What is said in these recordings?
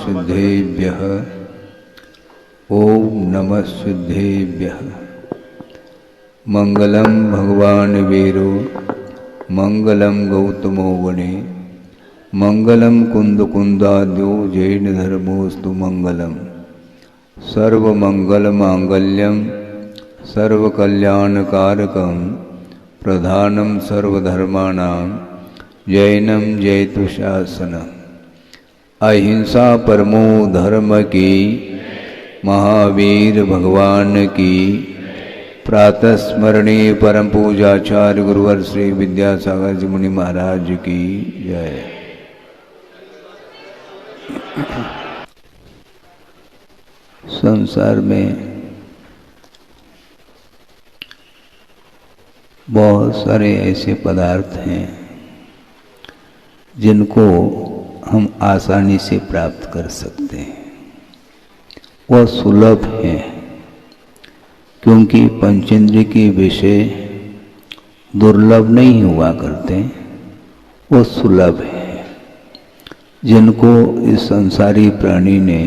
सिद्धेभ्यः। ओम नमः सिद्धेभ्यः। मंगलम भगवान वीरो मंगलम गौतमो वने मंगलम कुंद कुंदाद्यो जैन धर्मोस्तु मंगलम। सर्वमंगल मांगल्यम सर्वकल्याणकारकम प्रधानम सर्वधर्माणां जैनम जयतु शासनम। अहिंसा परमो धर्म की महावीर भगवान की प्रातः स्मरणीय परम पूजाचार्य गुरुवर श्री विद्यासागर जी मुनि महाराज की जय। संसार में बहुत सारे ऐसे पदार्थ हैं जिनको हम आसानी से प्राप्त कर सकते हैं। वह सुलभ हैं क्योंकि पंचेंद्रिय के विषय दुर्लभ नहीं हुआ करते, वो सुलभ है जिनको इस संसारी प्राणी ने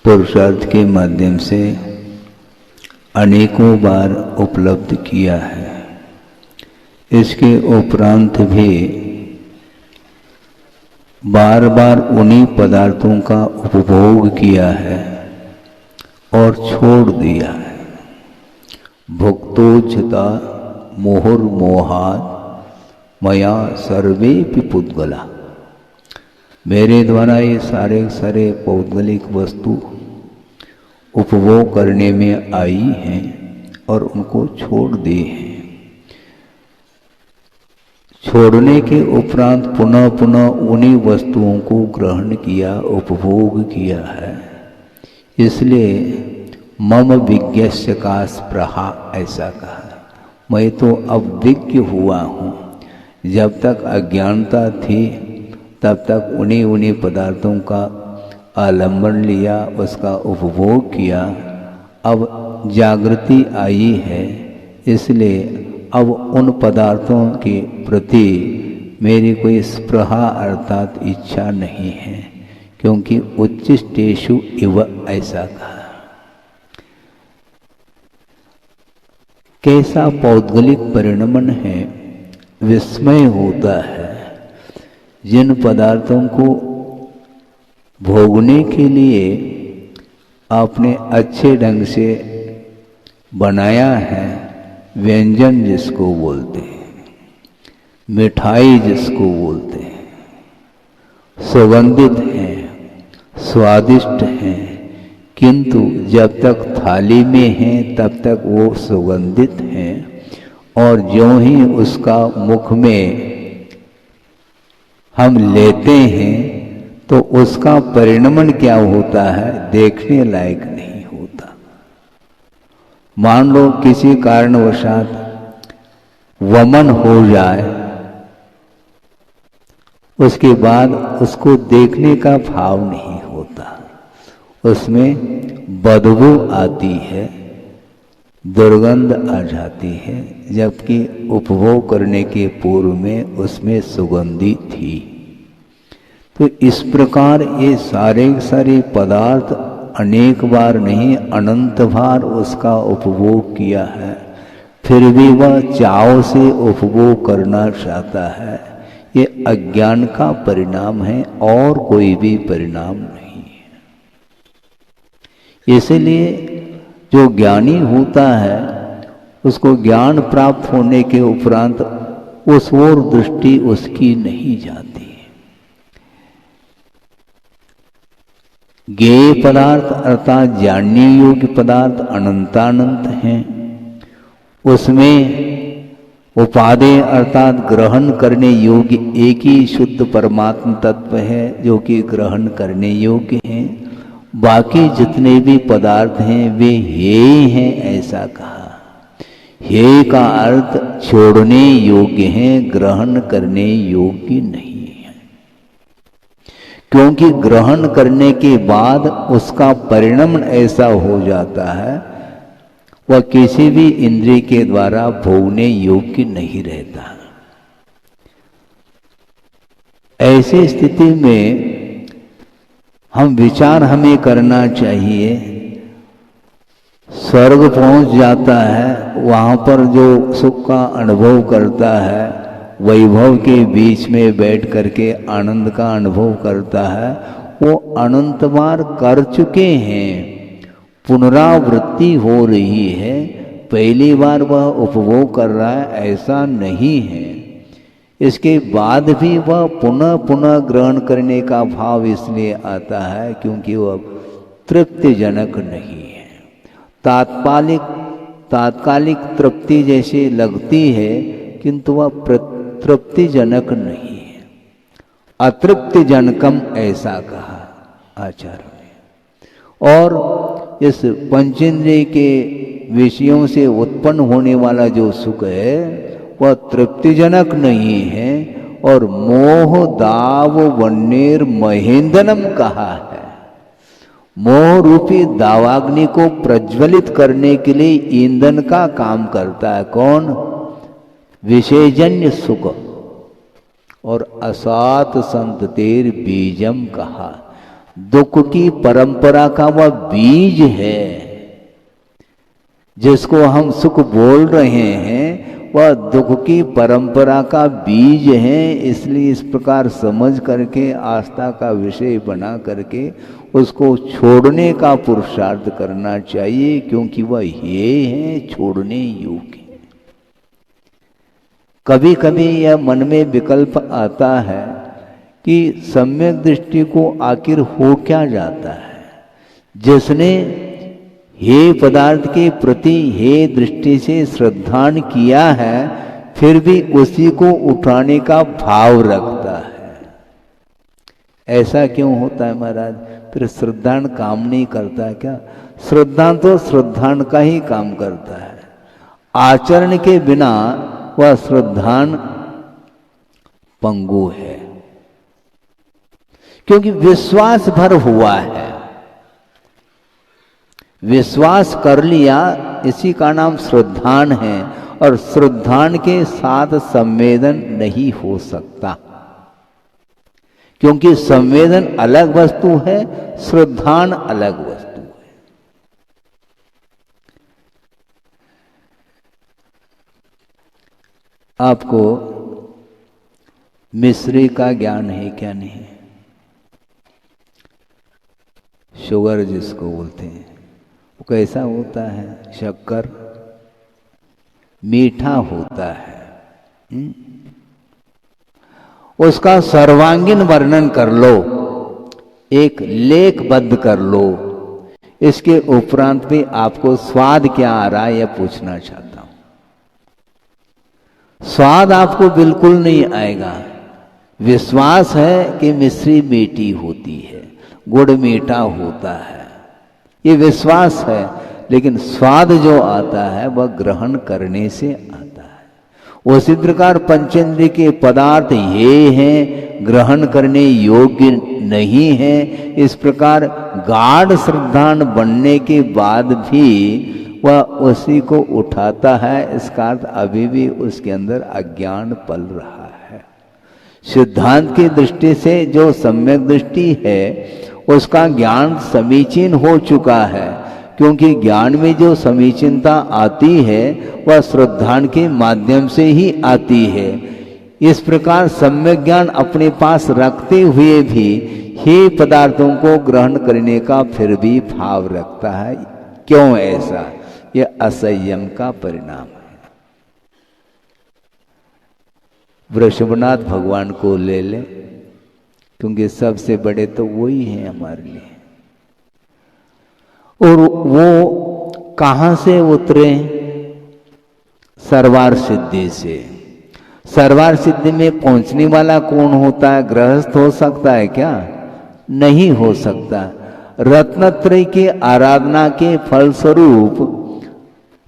पुरुषार्थ के माध्यम से अनेकों बार उपलब्ध किया है। इसके उपरांत भी बार बार उन्हीं पदार्थों का उपभोग किया है और छोड़ दिया है। भुक्तोचिता मोहुर्मोहात् मया सर्वेपि पुद्गला। मेरे द्वारा ये सारे पौद्गलिक वस्तु उपभोग करने में आई हैं और उनको छोड़ दिए हैं। छोड़ने के उपरांत पुनः पुनः उन्हीं वस्तुओं को ग्रहण किया, उपभोग किया है। इसलिए मम विज्ञस्य का स्पृहा ऐसा कहा, मैं तो अब विज्ञ हुआ हूँ। जब तक अज्ञानता थी तब तक उन्हीं पदार्थों का आलंबन लिया, उसका उपभोग किया। अब जागृति आई है, इसलिए अब उन पदार्थों के प्रति मेरी कोई स्पृहा अर्थात इच्छा नहीं है, क्योंकि उच्चिष्टेषु इव ऐसा कहा। कैसा पौद्गलिक परिणमन है, विस्मय होता है। जिन पदार्थों को भोगने के लिए आपने अच्छे ढंग से बनाया है, व्यंजन जिसको बोलते हैं, मिठाई जिसको बोलते हैं, सुगंधित हैं, स्वादिष्ट हैं, किंतु जब तक थाली में हैं तब तक वो सुगंधित हैं, और ज्यों ही उसका मुख में हम लेते हैं तो उसका परिणमन क्या होता है, देखने लायक नहीं होता। मान लो किसी कारणवशात वमन हो जाए, उसके बाद उसको देखने का भाव नहीं होता, उसमें बदबू आती है, दुर्गंध आ जाती है, जबकि उपभोग करने के पूर्व में उसमें सुगंधी थी। तो इस प्रकार ये सारे पदार्थ अनेक बार नहीं अनंत बार उसका उपभोग किया है, फिर भी वह चाव से उपभोग करना चाहता है। ये अज्ञान का परिणाम है और कोई भी परिणाम नहीं है। इसलिए जो ज्ञानी होता है उसको ज्ञान प्राप्त होने के उपरांत उस ओर दृष्टि उसकी नहीं जाती। ज्ञेय पदार्थ अर्थात जानने योग्य पदार्थ अनंतानंत हैं। उसमें उपादेय अर्थात ग्रहण करने योग्य एक ही शुद्ध परमात्म तत्व है जो कि ग्रहण करने योग्य हैं। बाकी जितने भी पदार्थ हैं वे हेय हैं ऐसा कहा। हेय का अर्थ छोड़ने योग्य हैं, ग्रहण करने योग्य नहीं। क्योंकि ग्रहण करने के बाद उसका परिणमन ऐसा हो जाता है, वह किसी भी इंद्रिय के द्वारा भोगने योग्य नहीं रहता। ऐसी स्थिति में हम विचार हमें करना चाहिए। स्वर्ग पहुंच जाता है, वहाँ पर जो सुख का अनुभव करता है, वैभव के बीच में बैठ करके आनंद का अनुभव करता है, वो अनंत बार कर चुके हैं। पुनरावृत्ति हो रही है, पहली बार वह उपभोग कर रहा है ऐसा नहीं है। इसके बाद भी वह पुनः पुनः ग्रहण करने का भाव इसलिए आता है क्योंकि वह तृप्तिजनक नहीं है। तात्कालिक तृप्ति जैसे लगती है किंतु वह तृप्तिजनक नहीं है। अतृप्तिजनकम ऐसा कहा आचार्य ने। और इस पंचेंद्रिय के विषयों से उत्पन्न होने वाला जो सुख है वह तृप्तिजनक नहीं है और मोह दाव वन्नेर महेंद्रनम कहा है। मोह रूपी दावाग्नि को प्रज्वलित करने के लिए ईंधन का काम करता है कौन? विषयजन्य सुख। और असात संततेर बीजम कहा, दुख की परंपरा का वह बीज है। जिसको हम सुख बोल रहे हैं वह दुख की परंपरा का बीज है। इसलिए इस प्रकार समझ करके आस्था का विषय बना करके उसको छोड़ने का पुरुषार्थ करना चाहिए, क्योंकि वह ये है छोड़ने योग्य। कभी कभी यह मन में विकल्प आता है कि सम्यक दृष्टि को आखिर हो क्या जाता है। जिसने हे पदार्थ के प्रति हे दृष्टि से श्रद्धान किया है फिर भी उसी को उठाने का भाव रखता है। ऐसा क्यों होता है महाराज? फिर श्रद्धान काम नहीं करता है क्या? श्रद्धान तो श्रद्धान का ही काम करता है। आचरण के बिना वह श्रद्धान पंगु है, क्योंकि विश्वास भर हुआ है। विश्वास कर लिया, इसी का नाम श्रद्धान है। और श्रद्धान के साथ संवेदन नहीं हो सकता, क्योंकि संवेदन अलग वस्तु है, श्रद्धान अलग वस्तु है। आपको मिश्री का ज्ञान है क्या? नहीं। शुगर जिसको बोलते हैं वो कैसा होता है? शक्कर मीठा होता है। उसका सर्वांगीण वर्णन कर लो, एक लेखबद्ध कर लो। इसके उपरांत भी आपको स्वाद क्या आ रहा है यह पूछना चाहता हूं। स्वाद आपको बिल्कुल नहीं आएगा। विश्वास है कि मिश्री मीठी होती है, गुड़ मीठा होता है, ये विश्वास है। लेकिन स्वाद जो आता है वह ग्रहण करने से आता है। उसी प्रकार पंचेंद्रिय के पदार्थ ये हैं, ग्रहण करने योग्य नहीं है। इस प्रकार गाढ़ श्रद्धान बनने के बाद भी वह उसी को उठाता है। इसका अर्थ अभी भी उसके अंदर अज्ञान पल रहा है। सिद्धांत की दृष्टि से जो सम्यक दृष्टि है उसका ज्ञान समीचीन हो चुका है, क्योंकि ज्ञान में जो समीचीनता आती है वह श्रद्धान के माध्यम से ही आती है। इस प्रकार सम्यक ज्ञान अपने पास रखते हुए भी हे पदार्थों को ग्रहण करने का फिर भी भाव रखता है। क्यों ऐसा? यह असंयम का परिणाम है। वृषभनाथ भगवान को ले ले, क्योंकि सबसे बड़े तो वही हैं हमारे लिए। और वो कहां से उतरे? सर्वार सिद्धि से। सर्वार सिद्धि में पहुंचने वाला कौन होता है? गृहस्थ हो सकता है क्या? नहीं हो सकता। रत्नत्रय की आराधना के फलस्वरूप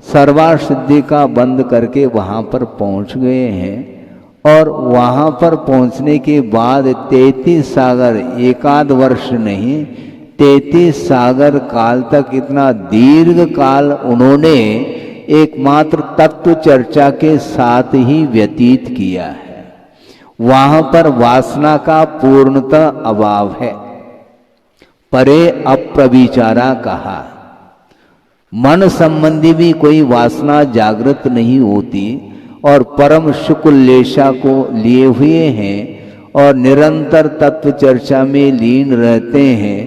सर्वार सिद्धि का बंद करके वहां पर पहुंच गए हैं। और वहां पर पहुंचने के बाद 33 सागर, एकाध वर्ष नहीं 33 सागर काल तक, इतना दीर्घ काल उन्होंने एकमात्र तत्व चर्चा के साथ ही व्यतीत किया है। वहां पर वासना का पूर्णतः अभाव है। परे अप्रविचारा कहा। मन संबंधी भी कोई वासना जागृत नहीं होती और परम शुक्लेशा को लिए हुए हैं और निरंतर तत्व चर्चा में लीन रहते हैं।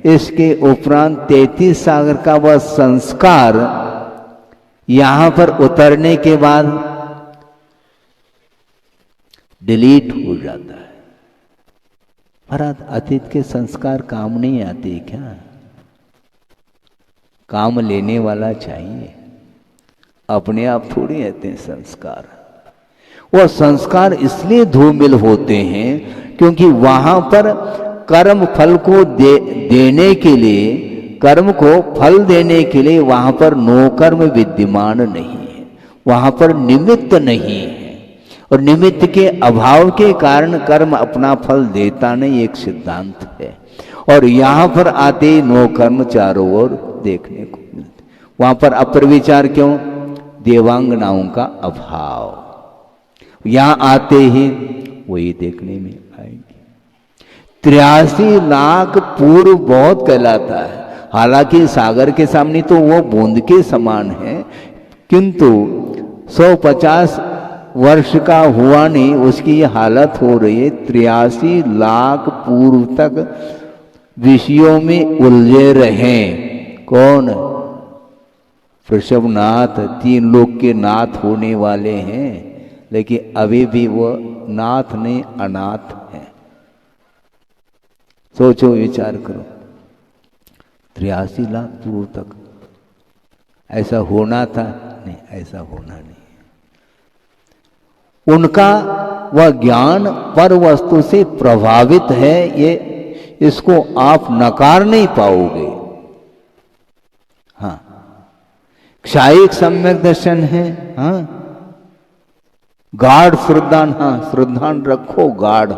इसके उपरांत 33 सागर का वह संस्कार यहां पर उतरने के बाद डिलीट हो जाता है। पर अतीत के संस्कार काम नहीं आते क्या? काम लेने वाला चाहिए, अपने आप थोड़ी आते हैं संस्कार। वो संस्कार इसलिए धूमिल होते हैं क्योंकि वहां पर कर्म फल को देने के लिए, कर्म को फल देने के लिए वहां पर नौकर्म विद्यमान नहीं है, वहां पर निमित्त नहीं है और निमित्त के अभाव के कारण कर्म अपना फल देता नहीं, एक सिद्धांत है। और यहां पर आते ही नौकर्म चारों ओर देखने को मिलते। वहां पर अप्रविचार क्यों? देवांगनाओं का अभाव। यहां आते ही वही देखने में आएंगे। 83 लाख पूर्व बहुत कहलाता है। हालांकि सागर के सामने तो वो बूंद के समान है, किंतु 150 वर्ष का हुआ नहीं, उसकी ये हालत हो रही है। 83 लाख पूर्व तक विषयों में उलझे रहे। कौन? वृषभनाथ, 3 लोक के नाथ होने वाले हैं, लेकिन अभी भी वो नाथ नहीं, अनाथ है। सोचो, विचार करो, 83 लाख पूर्व तक ऐसा होना था? नहीं, ऐसा होना नहीं। उनका वह ज्ञान पर वस्तु से प्रभावित है, ये इसको आप नकार नहीं पाओगे। हाँ, क्षायिक सम्यक दर्शन है, हाँ, गाढ़ श्रद्धान, हाँ, श्रद्धान रखो गाढ़,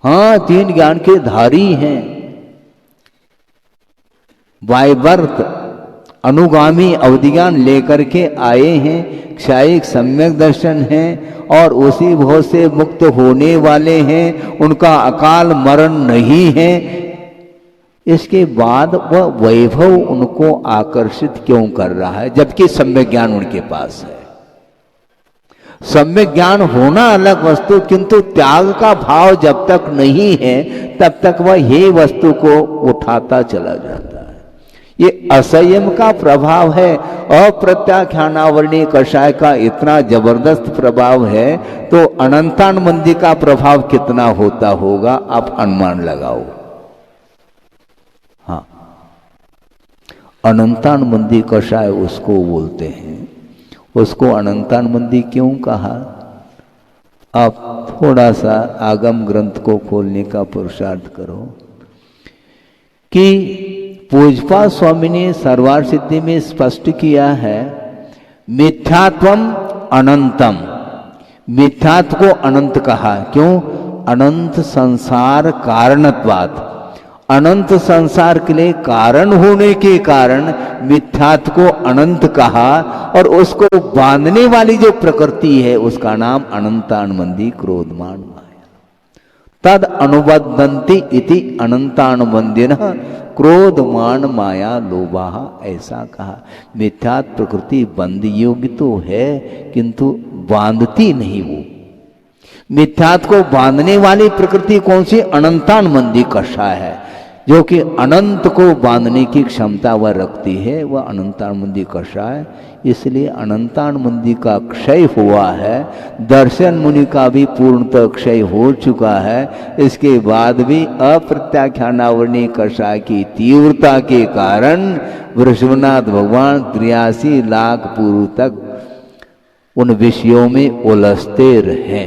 हाँ, 3 ज्ञान के धारी हैं। बाय बर्थ अनुगामी अवधिज्ञान लेकर के आए हैं, क्षायिक सम्यक दर्शन है और उसी भोग से मुक्त होने वाले हैं, उनका अकाल मरण नहीं है। इसके बाद वह वैभव उनको आकर्षित क्यों कर रहा है, जबकि सम्यक ज्ञान उनके पास है? सम्यक ज्ञान होना अलग वस्तु, किंतु त्याग का भाव जब तक नहीं है तब तक वह हे वस्तु को उठाता चला जाता है। ये असंयम का प्रभाव है। अप्रत्याख्यानावरणीय कषाय का इतना जबरदस्त प्रभाव है, तो अनंतानुबंधी का प्रभाव कितना होता होगा, आप अनुमान लगाओ। हाँ, अनंतानुबंधी कषाय उसको बोलते हैं। उसको अनंतानुबंधी क्यों कहा? आप थोड़ा सा आगम ग्रंथ को खोलने का पुरुषार्थ करो कि पूजपा स्वामी ने सर्वार्थ सिद्धि में स्पष्ट किया है, मिथ्यात्वम अनंतम। मिथ्यात्व को अनंत कहा, क्यों? अनंत संसार कारणत्वात्, अनंत संसार के लिए कारण होने के कारण मिथ्यात्व को अनंत कहा। और उसको बांधने वाली जो प्रकृति है उसका नाम अनंतानुबंधी क्रोधमान माया। तद अनुबद्धन्ति इति अनंतानुबंधिनः क्रोधमान माया लोभाः, ऐसा कहा। मिथ्यात्व प्रकृति बंध योग्य तो है, किंतु बांधती नहीं। वो मिथ्यात्व को बांधने वाली प्रकृति कौन सी? अनंतानुबंधी कषाय है, जो कि अनंत को बांधने की क्षमता वह रखती है, वह अनंतानुबंधी कषाय। इसलिए अनंतानुबंधी का क्षय हुआ है, दर्शन मुनि का भी पूर्णतः क्षय हो चुका है। इसके बाद भी अप्रत्याख्यानावरणीय कषाय की तीव्रता के कारण वृषभनाथ भगवान 83 लाख पूर्व तक उन विषयों में उलझते रहे।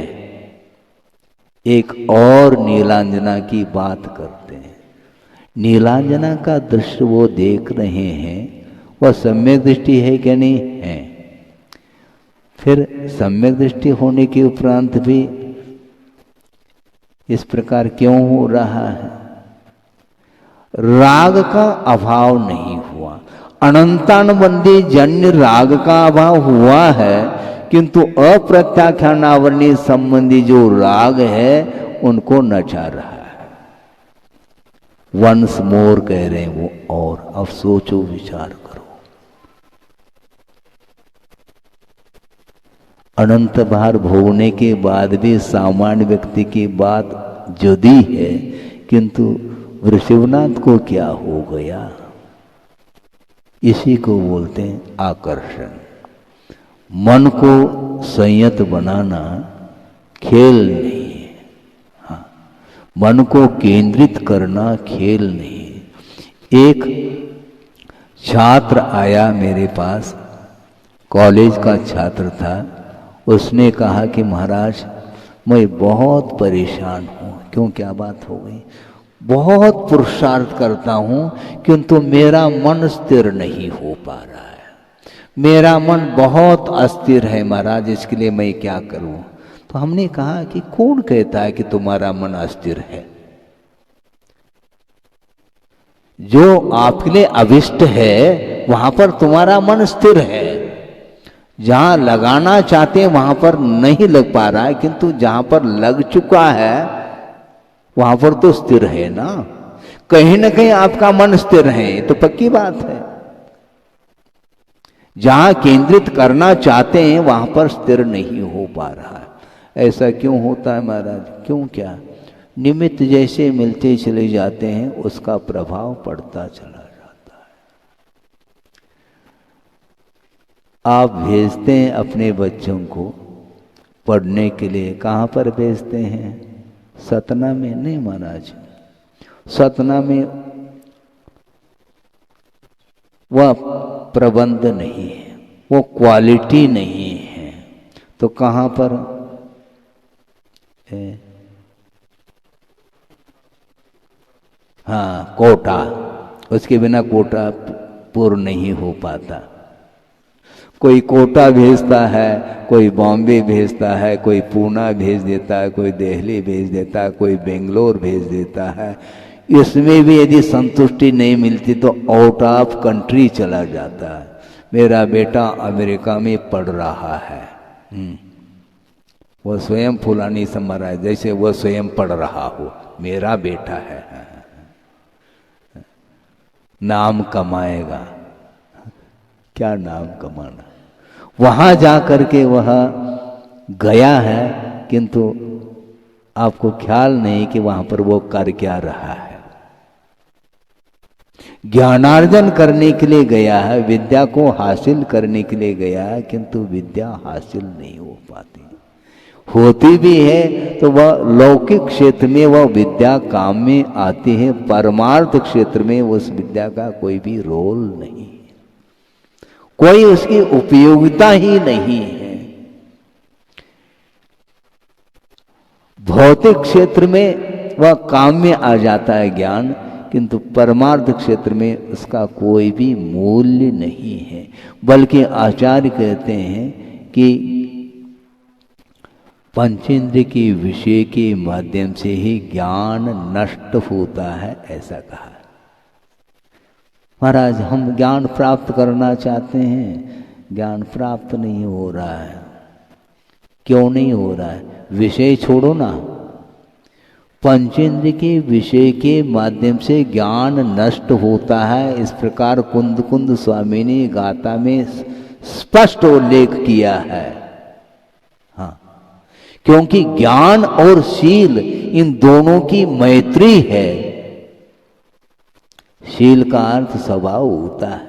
एक और नीलांजना की बात करते हैं। नीलांजना का दृश्य वो देख रहे हैं, वह सम्यक दृष्टि है क्या? नहीं है। फिर सम्यक दृष्टि होने के उपरांत भी इस प्रकार क्यों हो रहा है? राग का अभाव नहीं हुआ। अनंतानुबंधी जन्य राग का अभाव हुआ है, किंतु अप्रत्याख्यानावरणीय संबंधी जो राग है उनको नचा रहा है। वंस मोर कह रहे हैं वो, और अब सोचो विचार करो। अनंत भार भोगने के बाद भी सामान्य व्यक्ति की बात जुदी है, किंतु वृषभनाथ को क्या हो गया? इसी को बोलते हैं आकर्षण। मन को संयत बनाना खेल नहीं है। हाँ, मन को केंद्रित करना खेल नहीं है। एक छात्र आया मेरे पास, कॉलेज का छात्र था। उसने कहा कि महाराज मैं बहुत परेशान हूँ। क्यों, क्या बात हो गई? बहुत पुरुषार्थ करता हूँ किंतु मेरा मन स्थिर नहीं हो पा रहा है। मेरा मन बहुत अस्थिर है महाराज, इसके लिए मैं क्या करूँ? तो हमने कहा कि कौन कहता है कि तुम्हारा मन अस्थिर है? जो आपके लिए अभिष्ट है वहां पर तुम्हारा मन स्थिर है। जहां लगाना चाहते हैं वहां पर नहीं लग पा रहा है, किंतु जहां पर लग चुका है वहां पर तो स्थिर है ना। कहीं ना कहीं आपका मन स्थिर है, तो पक्की बात है। जहां केंद्रित करना चाहते हैं वहां पर स्थिर नहीं हो पा रहा है। ऐसा क्यों होता है महाराज? क्यों, क्या? निमित्त जैसे मिलते चले जाते हैं उसका प्रभाव पड़ता चला जाता है। आप भेजते हैं अपने बच्चों को पढ़ने के लिए, कहाँ पर भेजते हैं? सतना में नहीं महाराज, सतना में वह प्रबंध नहीं है, वो क्वालिटी नहीं है। तो कहाँ पर है? हाँ, कोटा। उसके बिना कोटा पूर्ण नहीं हो पाता। कोई कोटा भेजता है, कोई बॉम्बे भेजता है, कोई पूना भेज देता है, कोई दिल्ली भेज देता है, कोई बेंगलोर भेज देता है। इसमें भी यदि संतुष्टि नहीं मिलती तो आउट ऑफ कंट्री चला जाता है। मेरा बेटा अमेरिका में पढ़ रहा है। वो स्वयं फुलानी समझ रहा है जैसे वो स्वयं पढ़ रहा हो। मेरा बेटा है, नाम कमाएगा। क्या नाम कमाना? वहां जा करके वह गया है, किंतु आपको ख्याल नहीं कि वहां पर वो कर क्या रहा है। ज्ञानार्जन करने के लिए गया है, विद्या को हासिल करने के लिए गया है, किंतु विद्या हासिल नहीं हो पाती। होती भी है तो वह लौकिक क्षेत्र में वह विद्या काम में आती है, परमार्थ क्षेत्र में उस विद्या का कोई भी रोल नहीं, कोई उसकी उपयोगिता ही नहीं है। भौतिक क्षेत्र में वह काम में आ जाता है ज्ञान, किंतु परमार्थ क्षेत्र में उसका कोई भी मूल्य नहीं है। बल्कि आचार्य कहते हैं कि पंचेंद्र के विषय के माध्यम से ही ज्ञान नष्ट होता है, ऐसा कहा। महाराज हम ज्ञान प्राप्त करना चाहते हैं, ज्ञान प्राप्त नहीं हो रहा है। क्यों नहीं हो रहा है? विषय छोड़ो ना, पंचेंद्र के विषय के माध्यम से ज्ञान नष्ट होता है। इस प्रकार कुंद कुंद स्वामी ने गाथा में स्पष्ट उल्लेख किया है। हाँ, क्योंकि ज्ञान और शील इन दोनों की मैत्री है। शील का अर्थ स्वभाव होता है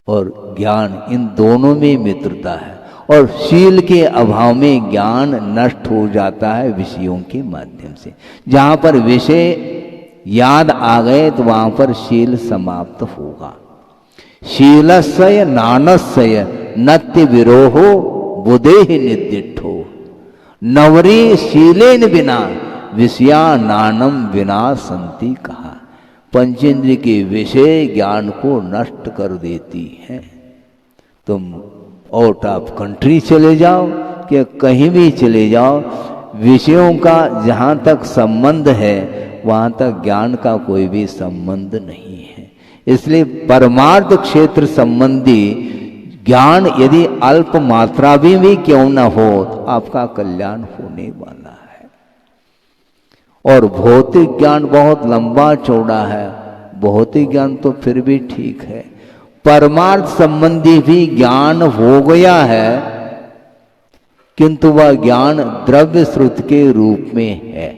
और ज्ञान, इन दोनों में मित्रता है। और शील के अभाव में ज्ञान नष्ट हो जाता है विषयों के माध्यम से। जहां पर विषय याद आ गए तो वहां पर शील समाप्त होगा। शीलस्य नानस्य नत्य विरोहो बुधेहि निदिष्ठो नवरी शीलेन बिना विषया नानम विना संति कहा। पंचेंद्र के विषय ज्ञान को नष्ट कर देती हैं। तुम आउट ऑफ कंट्री चले जाओ कि कहीं भी चले जाओ, विषयों का जहाँ तक संबंध है वहाँ तक ज्ञान का कोई भी संबंध नहीं है। इसलिए परमार्थ क्षेत्र संबंधी ज्ञान यदि अल्प मात्रा भी क्यों न हो तो आपका कल्याण होने वाला है। और भौतिक ज्ञान बहुत लंबा चौड़ा है। भौतिक ज्ञान तो फिर भी ठीक है, परमार्थ संबंधी भी ज्ञान हो गया है, किंतु वह ज्ञान द्रव्य श्रुत के रूप में है।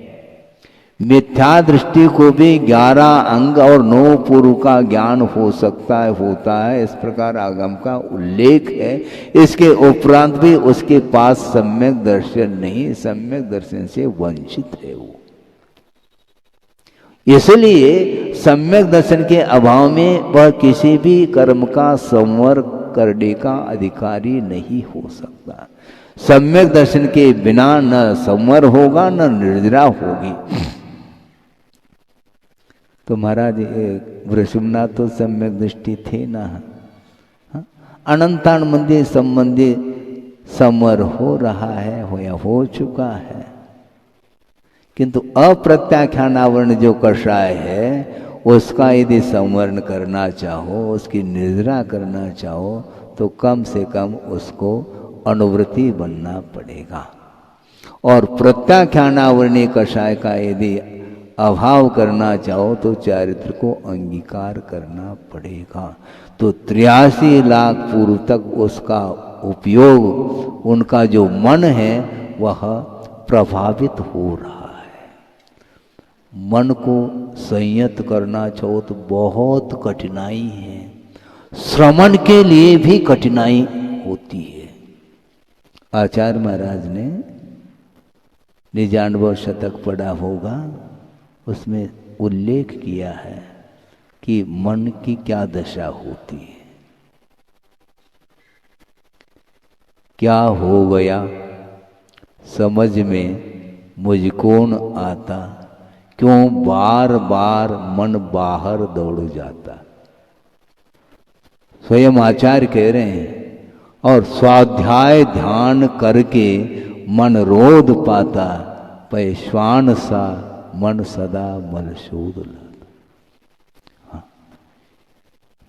मिथ्या दृष्टि को भी 11 अंग और 9 पूर्व का ज्ञान हो सकता है, होता है, इस प्रकार आगम का उल्लेख है। इसके उपरांत भी उसके पास सम्यक दर्शन नहीं, सम्यक दर्शन से वंचित है वो। इसलिए सम्यक दर्शन के अभाव में वह किसी भी कर्म का संवर करने का अधिकारी नहीं हो सकता। सम्यक दर्शन के बिना न संवर होगा न निर्जरा होगी। तो महाराज वृषभनाथ तो सम्यक दृष्टि थे ना, अनंतान मंदिर संबंधी संवर हो रहा है, हो चुका है, किंतु अप्रत्याख्यानावरण जो कषाय है उसका यदि संवरण करना चाहो, उसकी निर्जरा करना चाहो, तो कम से कम उसको अनुवृत्ति बनना पड़ेगा। और प्रत्याख्यानावरणीय कषाय का यदि अभाव करना चाहो तो चारित्र को अंगीकार करना पड़ेगा। तो 83 लाख पूर्व तक उसका उपयोग, उनका जो मन है वह प्रभावित हो रहा है। मन को संयत करना चाहो तो बहुत कठिनाई है, श्रवण के लिए भी कठिनाई होती है। आचार्य महाराज ने निजानुभव शतक पढ़ा होगा, उसमें उल्लेख किया है कि मन की क्या दशा होती है। क्या हो गया समझ में मुझको न आता, क्यों बार बार मन बाहर दौड़ जाता। स्वयं आचार्य कह रहे हैं, और स्वाध्याय ध्यान करके मन रोध पाता, पैश्वान सा मन सदा मलशोध लाता।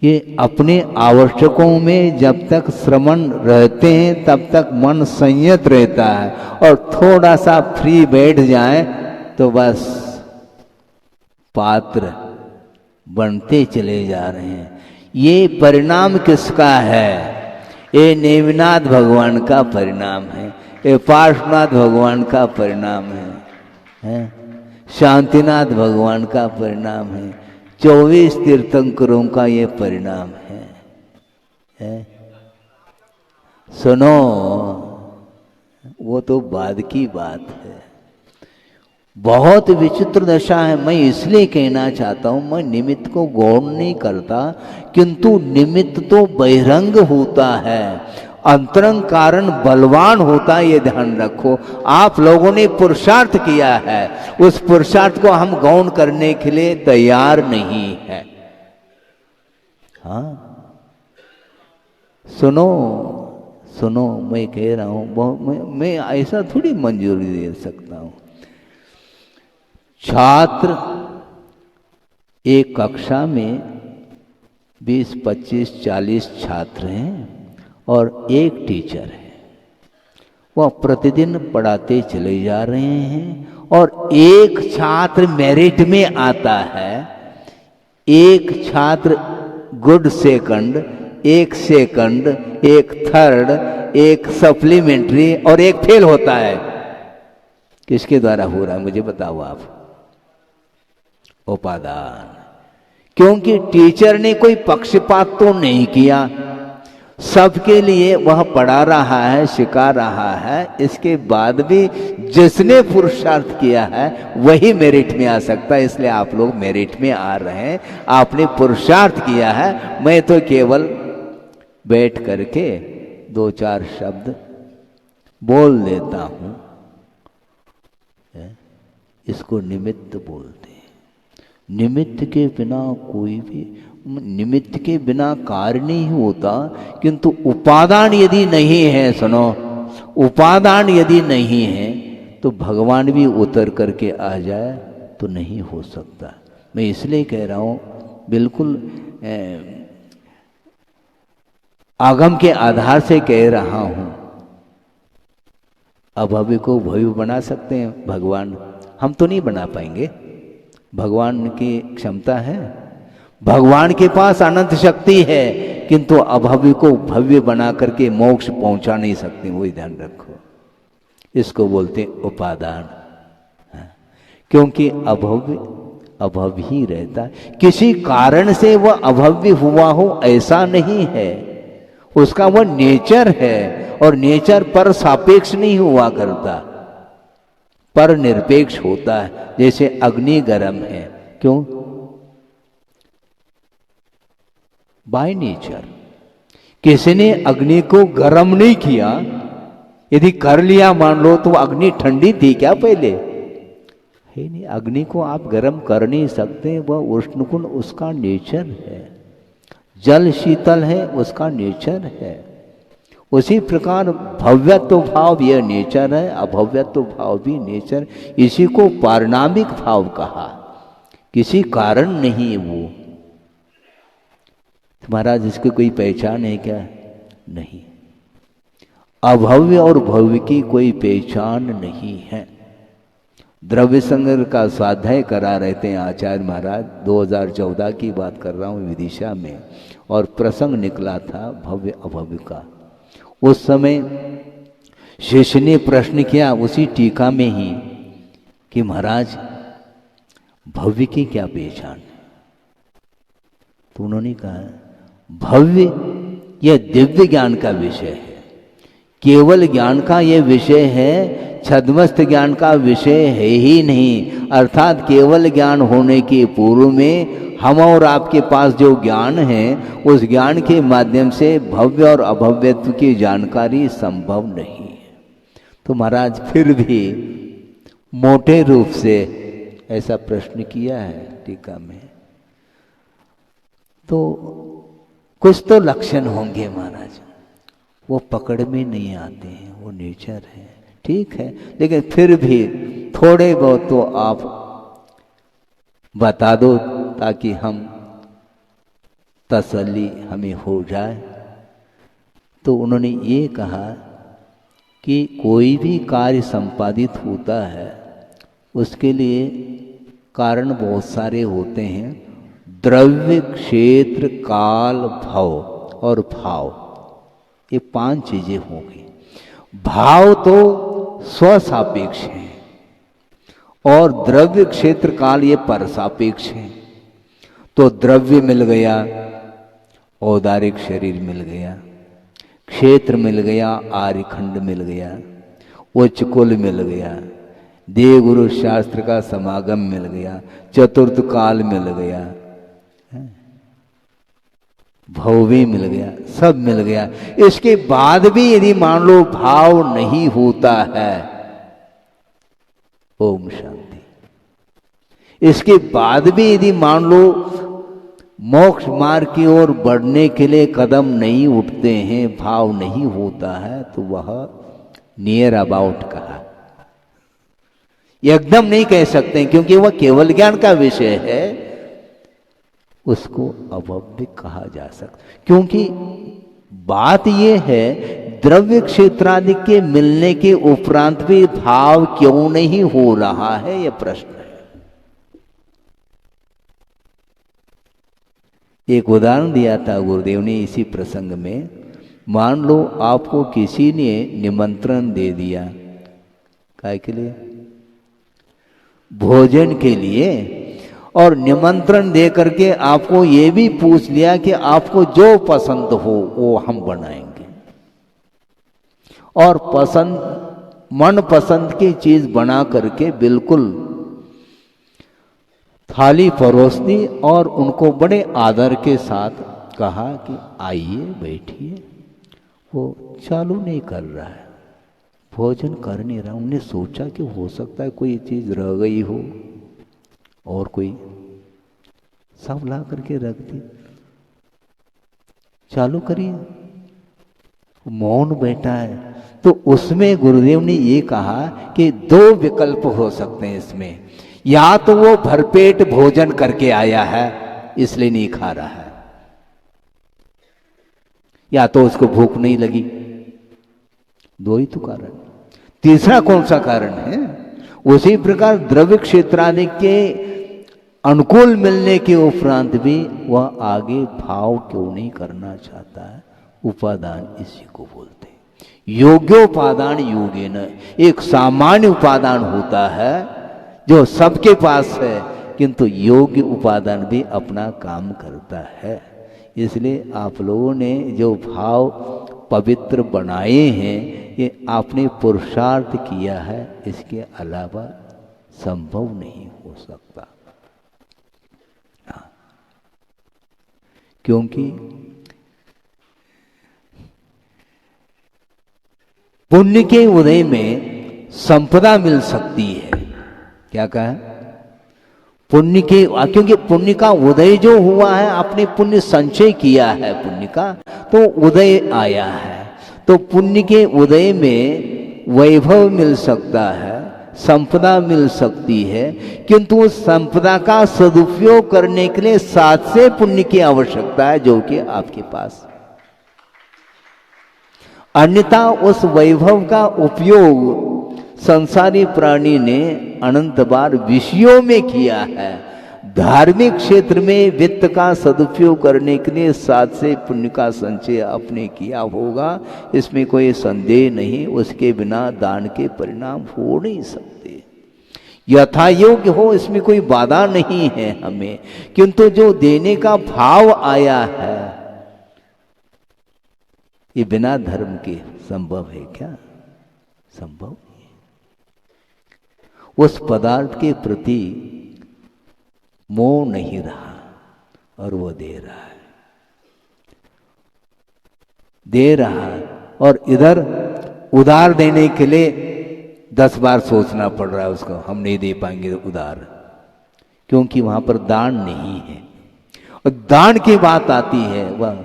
ये अपने आवश्यकों में जब तक श्रवण रहते हैं तब तक मन संयत रहता है, और थोड़ा सा फ्री बैठ जाए तो बस पात्र बनते चले जा रहे हैं। ये परिणाम किसका है? ये नेमिनाथ भगवान का परिणाम है, ये पार्श्वनाथ भगवान का परिणाम है, शांतिनाथ भगवान का परिणाम है, 24 तीर्थंकरों का ये परिणाम है। सुनो, वो तो बाद की बात है। बहुत विचित्र दशा है। मैं इसलिए कहना चाहता हूं, मैं निमित्त को गौण नहीं करता, किंतु निमित्त तो बहिरंग होता है, अंतरंग कारण बलवान होता है, ये ध्यान रखो। आप लोगों ने पुरुषार्थ किया है, उस पुरुषार्थ को हम गौण करने के लिए तैयार नहीं है। हाँ, सुनो सुनो, मैं कह रहा हूं, मैं ऐसा थोड़ी मंजूरी दे सकता हूं। छात्र एक कक्षा में 20, 25, 40 छात्र हैं और एक टीचर है। वह प्रतिदिन पढ़ाते चले जा रहे हैं, और एक छात्र मेरिट में आता है, एक छात्र गुड सेकंड, एक सेकंड, एक थर्ड, एक सप्लीमेंट्री और एक फेल होता है। किसके द्वारा हो रहा है मुझे बताओ आप? उपादान। क्योंकि टीचर ने कोई पक्षपात तो नहीं किया, सबके लिए वह पढ़ा रहा है, सिखा रहा है। इसके बाद भी जिसने पुरुषार्थ किया है वही मेरिट में आ सकता है। इसलिए आप लोग मेरिट में आ रहे हैं, आपने पुरुषार्थ किया है। मैं तो केवल बैठ करके 2-4 शब्द बोल देता हूं, इसको निमित्त बोलते हैं। निमित्त के बिना कोई भी, निमित्त के बिना कार्य नहीं होता, किंतु उपादान यदि नहीं है, सुनो, उपादान यदि नहीं है तो भगवान भी उतर करके आ जाए तो नहीं हो सकता। मैं इसलिए कह रहा हूं, बिल्कुल आगम के आधार से कह रहा हूं। अभव्य को भव्य बना सकते हैं भगवान, हम तो नहीं बना पाएंगे, भगवान की क्षमता है, भगवान के पास अनंत शक्ति है, किंतु अभव्य को भव्य बना करके मोक्ष पहुंचा नहीं सकते, वही ध्यान रखो। इसको बोलते हैं उपादान, क्योंकि अभव्य अभव्य ही रहता है, किसी कारण से वह अभव्य हुआ हो ऐसा नहीं है, उसका वह नेचर है, और नेचर पर सापेक्ष नहीं हुआ करता, पर निरपेक्ष होता है। जैसे अग्नि गर्म है, क्यों? By nature. किसी ने अग्नि को गर्म नहीं किया, यदि कर लिया मान लो तो अग्नि ठंडी थी क्या पहले? है नहीं, अग्नि को आप गर्म कर नहीं सकते, वह उष्णकुंड उसका नेचर है, जल शीतल है उसका नेचर है। उसी प्रकार भव्यत्व भाव यह नेचर है, अभव्यत्व भाव भी नेचर, इसी को पारिणामिक भाव कहा, किसी कारण नहीं वो। महाराज इसकी कोई पहचान है क्या? नहीं, अभव्य और भव्य की कोई पहचान नहीं है। द्रव्य संग्रह का स्वाध्याय करा रहते हैं आचार्य महाराज, 2014 की बात कर रहा हूँ विदिशा में, और प्रसंग निकला था भव्य अभव्य का। उस समय शिष्य ने प्रश्न किया उसी टीका में ही कि महाराज भव्य की क्या पहचान है? तो उन्होंने कहा भव्य यह दिव्य ज्ञान का विषय है, केवल ज्ञान का यह विषय है, छद्मस्त ज्ञान का विषय है ही नहीं। अर्थात केवल ज्ञान होने के पूर्व में हम और आपके पास जो ज्ञान है, उस ज्ञान के माध्यम से भव्य और अभव्यत्व की जानकारी संभव नहीं है। तो महाराज फिर भी मोटे रूप से ऐसा प्रश्न किया है टीका में, तो कुछ तो लक्षण होंगे महाराज, वो पकड़ में नहीं आते हैं, वो नेचर है, ठीक है, लेकिन फिर भी थोड़े बहुत तो आप बता दो ताकि हम तसल्ली हमें हो जाए। तो उन्होंने ये कहा कि कोई भी कार्य संपादित होता है उसके लिए कारण बहुत सारे होते हैं, द्रव्य, क्षेत्र, काल, भव और भाव, ये 5 चीजें हो गई। भाव तो स्वसापेक्ष है और द्रव्य, क्षेत्र, काल ये परसापेक्ष है। तो द्रव्य मिल गया, औदारिक शरीर मिल गया, क्षेत्र मिल गया, आर्यखंड मिल गया, उच्च कुल मिल गया, देव गुरु शास्त्र का समागम मिल गया, चतुर्थ काल मिल गया, भव्य मिल गया, सब मिल गया। इसके बाद भी यदि मान लो भाव नहीं होता है, ओम शांति, इसके बाद भी यदि मान लो मोक्ष मार्ग की ओर बढ़ने के लिए कदम नहीं उठते हैं, भाव नहीं होता है, तो वह नियर अबाउट कहा, एकदम नहीं कह सकते क्योंकि वह केवल ज्ञान का विषय है, उसको अभव्य कहा जा सकता। क्योंकि बात यह है द्रव्य क्षेत्रादि के मिलने के उपरांत भी भाव क्यों नहीं हो रहा है, यह प्रश्न है। एक उदाहरण दिया था गुरुदेव ने इसी प्रसंग में, मान लो आपको किसी ने निमंत्रण दे दिया, काय के लिए? भोजन के लिए, और निमंत्रण दे करके आपको ये भी पूछ लिया कि आपको जो पसंद हो वो हम बनाएंगे, और पसंद मन पसंद की चीज बना करके बिल्कुल थाली परोस दी और उनको बड़े आदर के साथ कहा कि आइए बैठिए। वो चालू नहीं कर रहा है, भोजन कर नहीं रहा। उन्हें सोचा कि हो सकता है कोई चीज रह गई हो और कोई, सब ला करके रख दी, चालू करिए, मौन बैठा है। तो उसमें गुरुदेव ने ये कहा कि 2 विकल्प हो सकते हैं इसमें, या तो वो भरपेट भोजन करके आया है इसलिए नहीं खा रहा है, या तो उसको भूख नहीं लगी, 2 ही तो कारण। तीसरा कौन सा कारण है? उसी प्रकार द्रव्य क्षेत्रादि के अनुकूल मिलने के उपरांत भी वह आगे भाव क्यों नहीं करना चाहता है? उपादान इसी को बोलते हैं। योग्योपादान योगेन, एक सामान्य उपादान होता है जो सबके पास है, किंतु योग्य उपादान भी अपना काम करता है। इसलिए आप लोगों ने जो भाव पवित्र बनाए हैं, ये आपने पुरुषार्थ किया है, इसके अलावा संभव नहीं हो सकता। क्योंकि पुण्य के उदय में संपदा मिल सकती है। क्या कहा? पुण्य के, क्योंकि पुण्य का उदय जो हुआ है, आपने पुण्य संचय किया है पुण्य का, तो उदय आया है। तो पुण्य के उदय में वैभव मिल सकता है, संपदा मिल सकती है, किंतु उस संपदा का सदुपयोग करने के लिए साथ से पुण्य की आवश्यकता है, जो कि आपके पास। अन्यथा उस वैभव का उपयोग संसारी प्राणी ने अनंत बार विषयों में किया है। धार्मिक क्षेत्र में वित्त का सदुपयोग करने के लिए साथ से पुण्य का संचय आपने किया होगा, इसमें कोई संदेह नहीं। उसके बिना दान के परिणाम हो नहीं सकते। यथा योग्य हो, इसमें कोई बाधा नहीं है हमें, किंतु जो देने का भाव आया है, ये बिना धर्म के संभव है क्या? संभव नहीं है। उस पदार्थ के प्रति मोह नहीं रहा और वो दे रहा है, दे रहा, और इधर उधार देने के लिए 10 बार सोचना पड़ रहा है उसको, हम नहीं दे पाएंगे उधार, क्योंकि वहां पर दान नहीं है। और दान की बात आती है, वह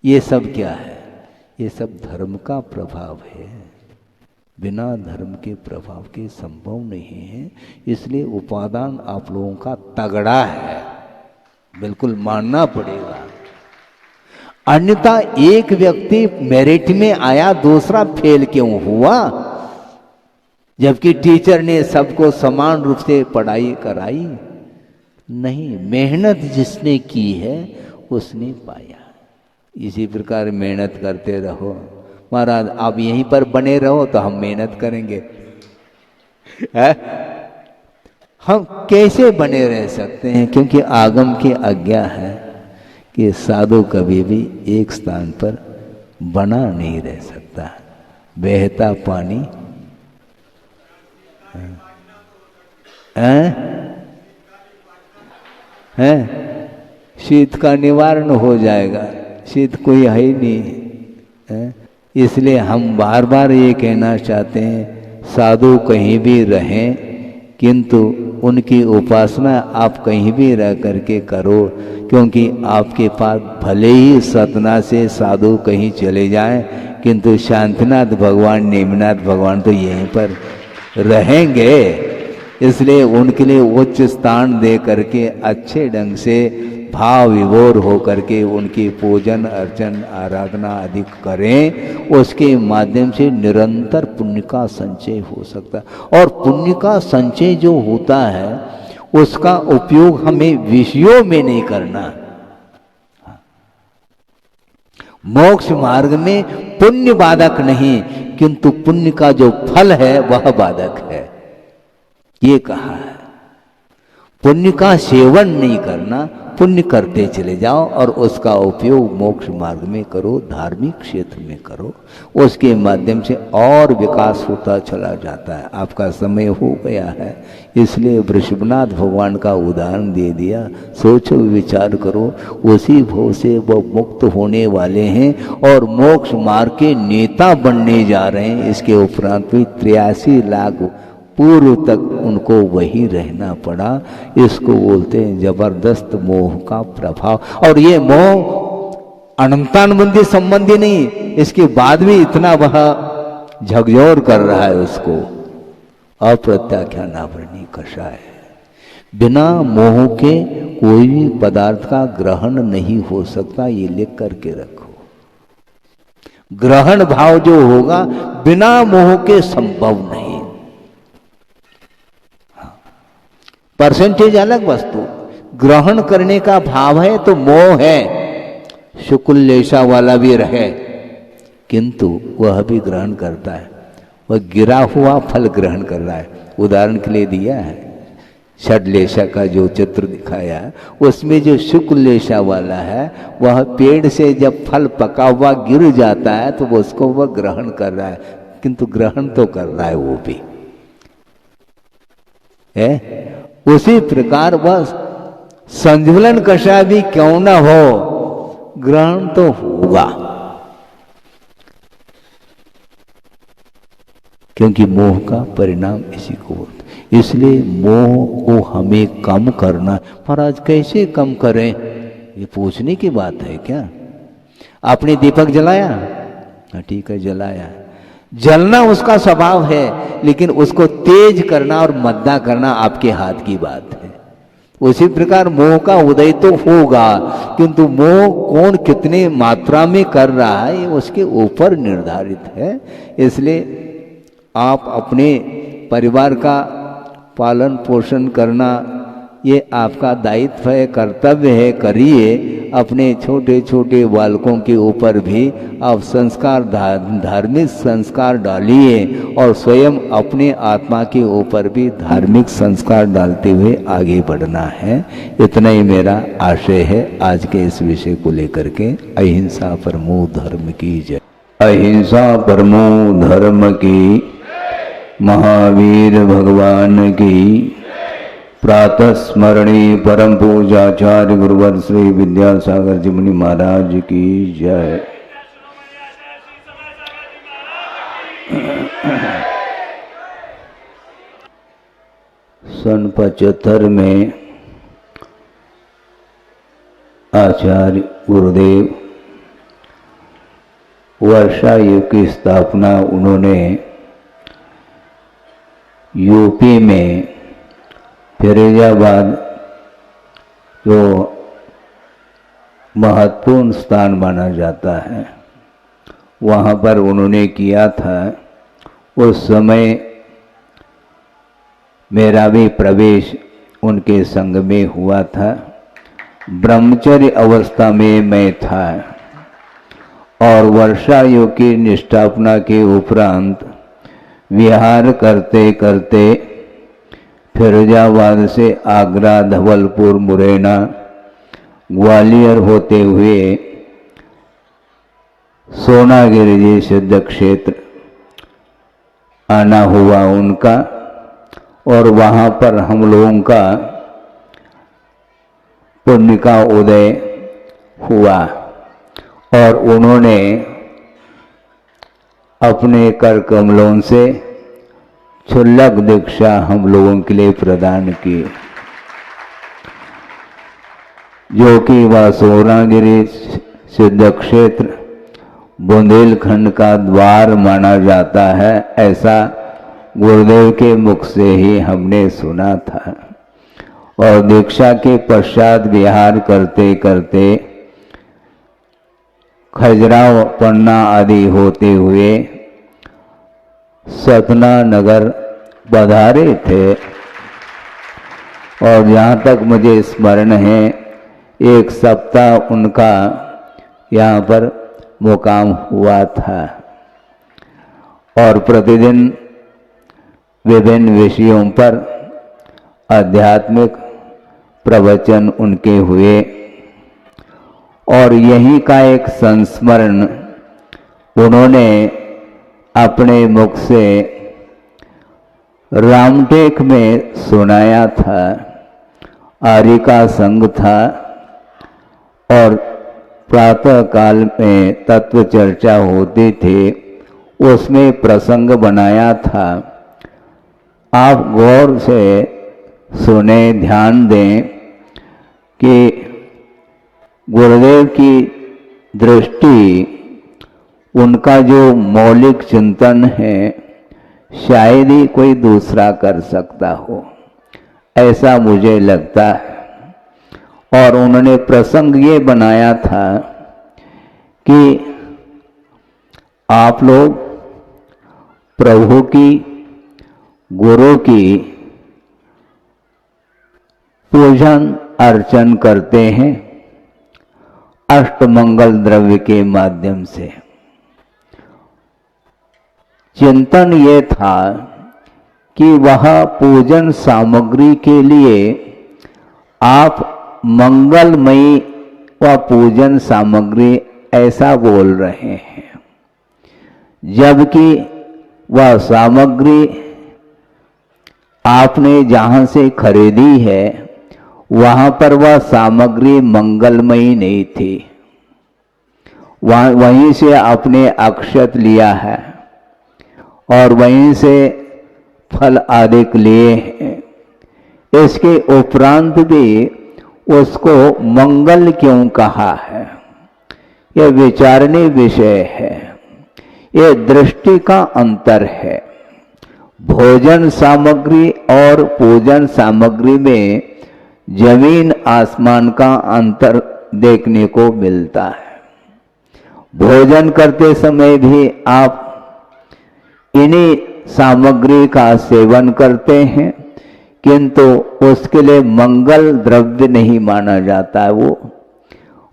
ये सब क्या है? ये सब धर्म का प्रभाव है। बिना धर्म के प्रभाव के संभव नहीं है। इसलिए उपादान आप लोगों का तगड़ा है, बिल्कुल मानना पड़ेगा। अन्यथा एक व्यक्ति मेरिट में आया, दूसरा फेल क्यों हुआ? जबकि टीचर ने सबको समान रूप से पढ़ाई कराई। नहीं, मेहनत जिसने की है उसने पाया। इसी प्रकार मेहनत करते रहो। महाराज आप यहीं पर बने रहो तो हम मेहनत करेंगे। है? हम कैसे बने रह सकते हैं? क्योंकि आगम की आज्ञा है कि साधु कभी भी एक स्थान पर बना नहीं रह सकता। बहता पानी है, शीत का निवारण हो जाएगा। शीत कोई है ही नहीं है। इसलिए हम बार बार ये कहना चाहते हैं, साधु कहीं भी रहें, किंतु उनकी उपासना आप कहीं भी रह करके करो, क्योंकि आपके पास भले ही सतना से साधु कहीं चले जाएं, किंतु शांतिनाथ भगवान, नेमिनाथ भगवान तो यहीं पर रहेंगे। इसलिए उनके लिए उच्च स्थान दे करके अच्छे ढंग से भाव विभोर हो करके उनकी पूजन अर्चन आराधना अधिक करें। उसके माध्यम से निरंतर पुण्य का संचय हो सकता है। और पुण्य का संचय जो होता है उसका उपयोग हमें विषयों में नहीं करना। मोक्ष मार्ग में पुण्य बाधक नहीं, किंतु पुण्य का जो फल है वह बाधक है, ये कहा है। पुण्य का सेवन नहीं करना, पुण्य करते चले जाओ और उसका उपयोग मोक्ष मार्ग में करो, धार्मिक क्षेत्र में करो। उसके माध्यम से और विकास होता चला जाता है। आपका समय हो गया है, इसलिए वृषभनाथ भगवान का उदाहरण दे दिया। सोचो, विचार करो, उसी भव से वो मुक्त होने वाले हैं और मोक्ष मार्ग के नेता बनने जा रहे हैं। इसके उपरांत भी 83 लाख पूर्व तक उनको वही रहना पड़ा। इसको बोलते हैं जबरदस्त मोह का प्रभाव। और ये मोह अनंतानुबंधी संबंधी नहीं, इसके बाद भी इतना वह झकझोर कर रहा है उसको। अप्रत्याख्यान आवरणी कषाय। बिना मोह के कोई भी पदार्थ का ग्रहण नहीं हो सकता, ये लिख करके रखो। ग्रहण भाव जो होगा बिना मोह के संभव नहीं। परसेंटेज अलग वस्तु, ग्रहण करने का भाव है तो मोह है, शुक्ल लेशा वाला भी रहे किंतु वह भी ग्रहण करता है, वह गिरा हुआ फल ग्रहण कर रहा है। उदाहरण के लिए दिया है षडलेशा का जो चित्र दिखाया, उसमें जो शुक्ल लेशा वाला है वह पेड़ से जब फल पका हुआ गिर जाता है तो उसको वह ग्रहण कर रहा है, किंतु ग्रहण तो कर रहा है वो भी है। उसी प्रकार वह संज्वलन कषाय भी क्यों ना हो, ग्रहण तो होगा, क्योंकि मोह का परिणाम इसी को बोलते। इसलिए मोह को हमें कम करना। महाराज कैसे कम करें, ये पूछने की बात है क्या? आपने दीपक जलाया, ठीक है जलाया, जलना उसका स्वभाव है, लेकिन उसको तेज करना और मद्दा करना आपके हाथ की बात है। उसी प्रकार मोह का उदय तो होगा, किंतु मोह कौन कितने मात्रा में कर रहा है ये उसके ऊपर निर्धारित है। इसलिए आप अपने परिवार का पालन पोषण करना ये आपका दायित्व है, कर्तव्य है, करिए। अपने छोटे छोटे बालकों के ऊपर भी आप संस्कार, धार्मिक संस्कार डालिए और स्वयं अपने आत्मा के ऊपर भी धार्मिक संस्कार डालते हुए आगे बढ़ना है। इतना ही मेरा आशय है आज के इस विषय को लेकर के। अहिंसा परमो धर्म की जय। अहिंसा परमो धर्म की, महावीर भगवान की। प्रातः स्मरणी परम पूजाचार्य गुरुवर श्री विद्यासागर जी मुनि महाराज की जय। सन 75 में आचार्य गुरुदेव वर्षा युग की स्थापना उन्होंने यूपी में फिरोजाबाद जो महत्वपूर्ण स्थान माना जाता है वहाँ पर उन्होंने किया था। उस समय मेरा भी प्रवेश उनके संग में हुआ था। ब्रह्मचर्य अवस्था में मैं था और वर्षा योग की निष्ठापना के उपरांत विहार करते करते फिरोजाबाद से आगरा, धवलपुर, मुरैना, ग्वालियर होते हुए सोनागिरी जी सिद्ध क्षेत्र आना हुआ उनका, और वहाँ पर हम लोगों का पुण्य का उदय हुआ और उन्होंने अपने कर कमलों से क्षुल्लक दीक्षा हम लोगों के लिए प्रदान की, जो कि वह सोनागिरी सिद्ध क्षेत्र बुंदेलखंड का द्वार माना जाता है, ऐसा गुरुदेव के मुख से ही हमने सुना था। और दीक्षा के पश्चात विहार करते करते खजुराहो, पन्ना आदि होते हुए सतना नगर पधारे थे। और जहाँ तक मुझे स्मरण है 1 सप्ताह उनका यहाँ पर मुकाम हुआ था और प्रतिदिन विभिन्न विषयों पर आध्यात्मिक प्रवचन उनके हुए। और यहीं का एक संस्मरण उन्होंने अपने मुख से रामटेक में सुनाया था। आर्य का संघ था और प्रातः काल में तत्व चर्चा होती थी, उसमें प्रसंग बनाया था। आप गौर से सुने, ध्यान दें कि गुरुदेव की दृष्टि, उनका जो मौलिक चिंतन है शायद ही कोई दूसरा कर सकता हो, ऐसा मुझे लगता है। और उन्होंने प्रसंग ये बनाया था कि आप लोग प्रभु की, गुरु की पूजन अर्चन करते हैं अष्टमंगल द्रव्य के माध्यम से। चिंतन ये था कि वह पूजन सामग्री के लिए आप मंगलमयी व पूजन सामग्री ऐसा बोल रहे हैं, जबकि वह सामग्री आपने जहाँ से खरीदी है वहाँ पर वह सामग्री मंगलमयी नहीं थी। वहीं से आपने अक्षत लिया है और वहीं से फल आदि लिए हैं। इसके उपरांत भी उसको मंगल क्यों कहा है, यह विचारणीय विषय है। यह दृष्टि का अंतर है। भोजन सामग्री और पूजन सामग्री में जमीन आसमान का अंतर देखने को मिलता है। भोजन करते समय भी आप इन्हीं सामग्री का सेवन करते हैं, किंतु उसके लिए मंगल द्रव्य नहीं माना जाता है वो,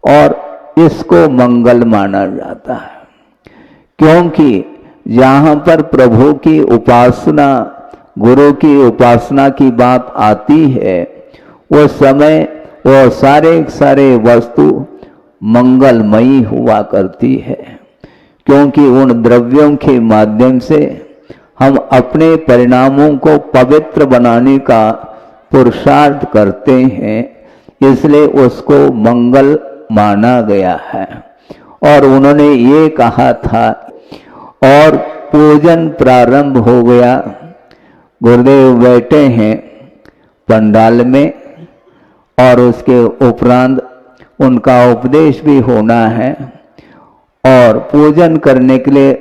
और इसको मंगल माना जाता है। क्योंकि जहाँ पर प्रभु की उपासना, गुरु की उपासना की बात आती है, वो समय वो सारे वस्तु मंगलमयी हुआ करती है। क्योंकि उन द्रव्यों के माध्यम से हम अपने परिणामों को पवित्र बनाने का पुरुषार्थ करते हैं, इसलिए उसको मंगल माना गया है। और उन्होंने ये कहा था, और पूजन प्रारंभ हो गया। गुरुदेव बैठे हैं पंडाल में और उसके उपरांत उनका उपदेश भी होना है, और पूजन करने के लिए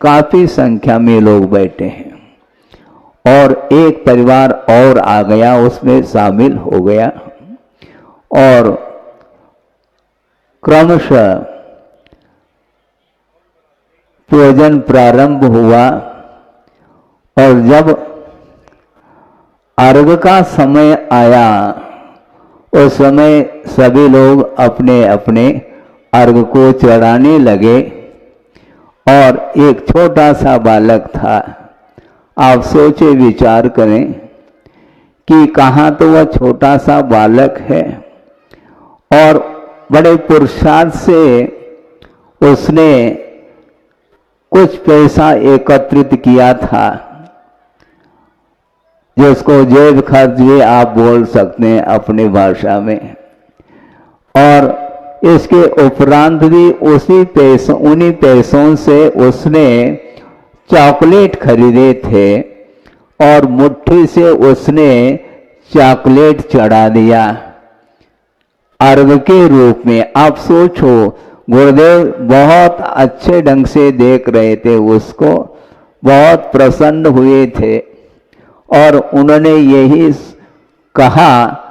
काफी संख्या में लोग बैठे हैं। और एक परिवार और आ गया, उसमें शामिल हो गया, और क्रमशः पूजन प्रारंभ हुआ। और जब अर्घ का समय आया, उस समय सभी लोग अपने अपने अर्घ को चढ़ाने लगे। और एक छोटा सा बालक था। आप सोचे विचार करें कि कहाँ तो वह छोटा सा बालक है और बड़े पुरुषार्थ से उसने कुछ पैसा एकत्रित किया था, जिसको जेब खर्च भी आप बोल सकते हैं अपनी भाषा में। और इसके उपरांत भी उन्हीं पैसों से उसने चॉकलेट खरीदे थे और मुट्ठी से उसने चॉकलेट चढ़ा दिया अर्घ के रूप में। आप सोचो, गुरुदेव बहुत अच्छे ढंग से देख रहे थे उसको, बहुत प्रसन्न हुए थे, और उन्होंने यही कहा,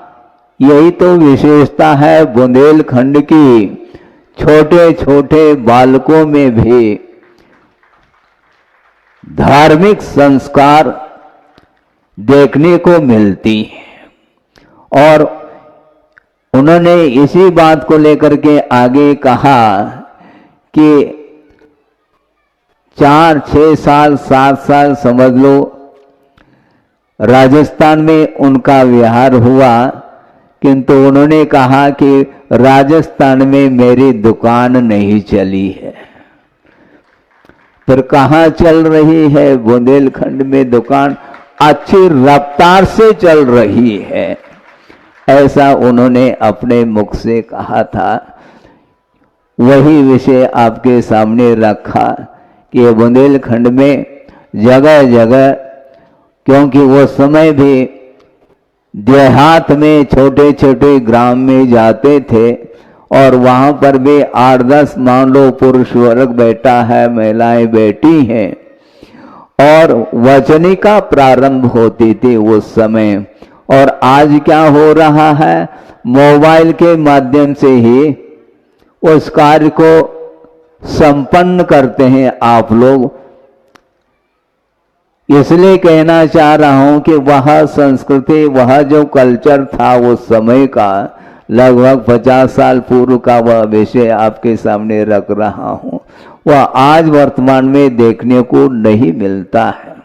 यही तो विशेषता है बुंदेलखंड की, छोटे छोटे बालकों में भी धार्मिक संस्कार देखने को मिलती है। और उन्होंने इसी बात को लेकर के आगे कहा कि 4, 6 साल, 7 साल समझ लो, राजस्थान में उनका विहार हुआ, किंतु उन्होंने कहा कि राजस्थान में मेरी दुकान नहीं चली है। फिर कहाँ चल रही है? बुंदेलखंड में दुकान अच्छी रफ्तार से चल रही है, ऐसा उन्होंने अपने मुख से कहा था। वही विषय आपके सामने रखा कि बुंदेलखंड में जगह जगह, क्योंकि वो समय भी देहात में छोटे छोटे ग्राम में जाते थे और वहां पर भी 8-10 मान लो पुरुष वर्ग बैठा है, महिलाएं बैठी हैं, और वचनिका प्रारंभ होती थी उस समय। और आज क्या हो रहा है? मोबाइल के माध्यम से ही उस कार्य को संपन्न करते हैं आप लोग। इसलिए कहना चाह रहा हूं कि वह संस्कृति, वह जो कल्चर था उस समय का, लगभग 50 साल पूर्व का वह विषय आपके सामने रख रहा हूं, वह आज वर्तमान में देखने को नहीं मिलता है।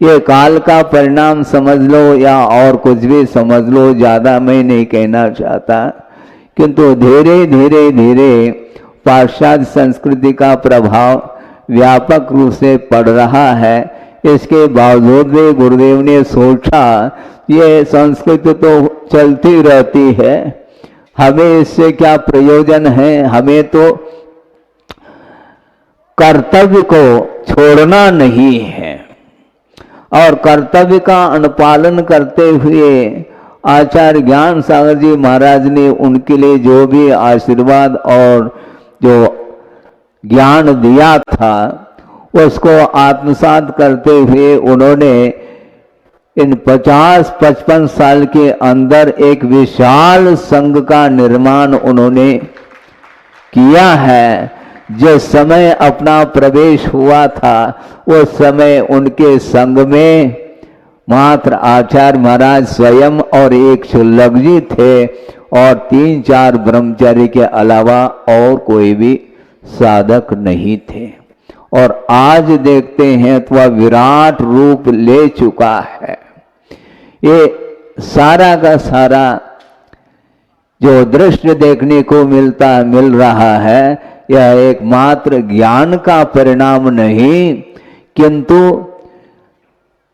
ये काल का परिणाम समझ लो या और कुछ भी समझ लो, ज्यादा मैं नहीं कहना चाहता, किंतु धीरे धीरे धीरे पाश्चात्य संस्कृति का प्रभाव व्यापक रूप से पड़ रहा है। इसके बावजूद भी गुरुदेव ने सोचा ये संस्कृति तो चलती रहती है, हमें इससे क्या प्रयोजन है, हमें तो कर्तव्य को छोड़ना नहीं है। और कर्तव्य का अनुपालन करते हुए आचार्य ज्ञान सागर जी महाराज ने उनके लिए जो भी आशीर्वाद और जो ज्ञान दिया था उसको आत्मसात करते हुए उन्होंने इन 50-55 साल के अंदर एक विशाल संघ का निर्माण उन्होंने किया है। जिस समय अपना प्रवेश हुआ था उस समय उनके संघ में मात्र आचार्य महाराज स्वयं और एक शुल्लक जी थे और 3-4 ब्रह्मचारी के अलावा और कोई भी साधक नहीं थे। और आज देखते हैं तो वह विराट रूप ले चुका है। ये सारा का सारा जो दृश्य देखने को मिल रहा है, यह एकमात्र ज्ञान का परिणाम नहीं किंतु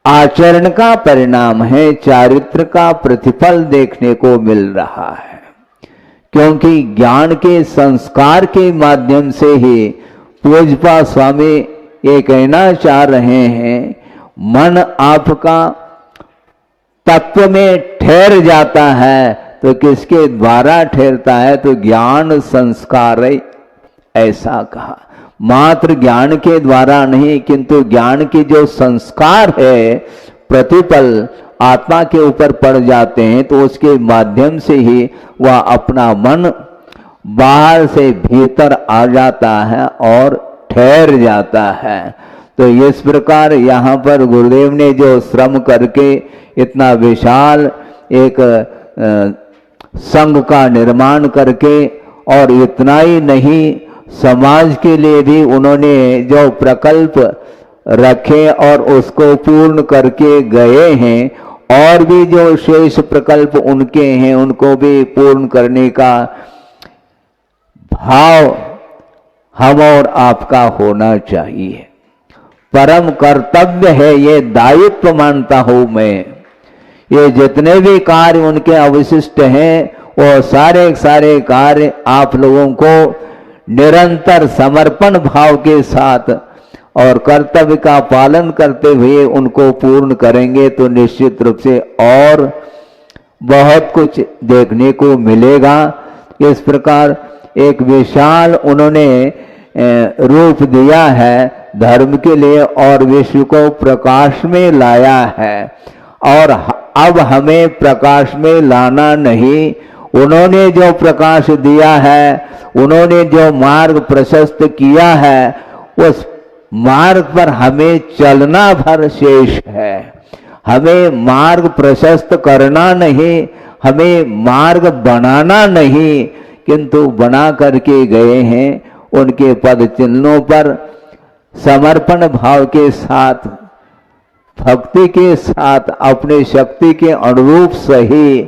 आचरण का परिणाम है, चारित्र का प्रतिफल देखने को मिल रहा है। क्योंकि ज्ञान के संस्कार के माध्यम से ही पूज्यपा स्वामी ये कहना चाह रहे हैं, मन आपका तत्व में ठहर जाता है तो किसके द्वारा ठहरता है, तो ज्ञान संस्कार, ऐसा कहा। मात्र ज्ञान के द्वारा नहीं किंतु ज्ञान के जो संस्कार है प्रतिपल आत्मा के ऊपर पड़ जाते हैं तो उसके माध्यम से ही वह अपना मन बाहर से भीतर आ जाता है और ठहर जाता है। तो इस प्रकार यहाँ पर गुरुदेव ने जो श्रम करके इतना विशाल एक संघ का निर्माण करके, और इतना ही नहीं समाज के लिए भी उन्होंने जो प्रकल्प रखे और उसको पूर्ण करके गए हैं, और भी जो शेष प्रकल्प उनके हैं उनको भी पूर्ण करने का भाव हम और आपका होना चाहिए। परम कर्तव्य है, ये दायित्व मानता हूं मैं। ये जितने भी कार्य उनके अवशिष्ट हैं वो सारे कार्य आप लोगों को निरंतर समर्पण भाव के साथ और कर्तव्य का पालन करते हुए उनको पूर्ण करेंगे तो निश्चित रूप से और बहुत कुछ देखने को मिलेगा। इस प्रकार एक विशाल उन्होंने रूप दिया है धर्म के लिए और विश्व को प्रकाश में लाया है। और अब हमें प्रकाश में लाना नहीं, उन्होंने जो प्रकाश दिया है, उन्होंने जो मार्ग प्रशस्त किया है, उस मार्ग पर हमें चलना भर शेष है। हमें मार्ग प्रशस्त करना नहीं, हमें मार्ग बनाना नहीं, किंतु बना करके गए हैं उनके पद चिन्हों पर समर्पण भाव के साथ, भक्ति के साथ, अपने शक्ति के अनुरूप सही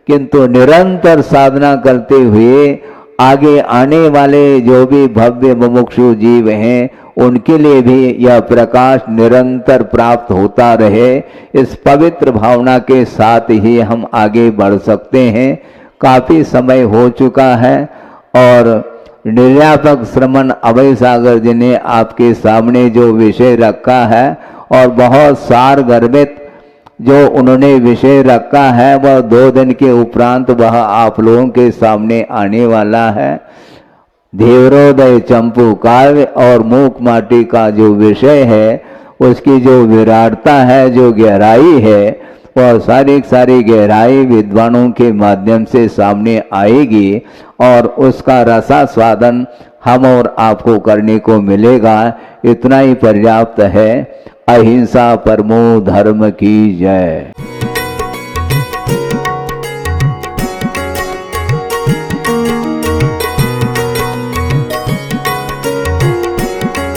किंतु निरंतर साधना करते हुए आगे आने वाले जो भी भव्य मुमुक्षु जीव हैं उनके लिए भी यह प्रकाश निरंतर प्राप्त होता रहे। इस पवित्र भावना के साथ ही हम आगे बढ़ सकते हैं। काफी समय हो चुका है और निर्यापक श्रमण अभय सागर जी ने आपके सामने जो विषय रखा है और बहुत सार गर्भित जो उन्होंने विषय रखा है वह 2 दिन के उपरांत वह आप लोगों के सामने आने वाला है। धीवरोदय चंपू काव्य और मूक माटी का जो विषय है उसकी जो विराटता है, जो गहराई है, वह सारी गहराई विद्वानों के माध्यम से सामने आएगी और उसका रसास्वादन हम और आपको करने को मिलेगा। इतना ही पर्याप्त है। अहिंसा परमो धर्म की जय।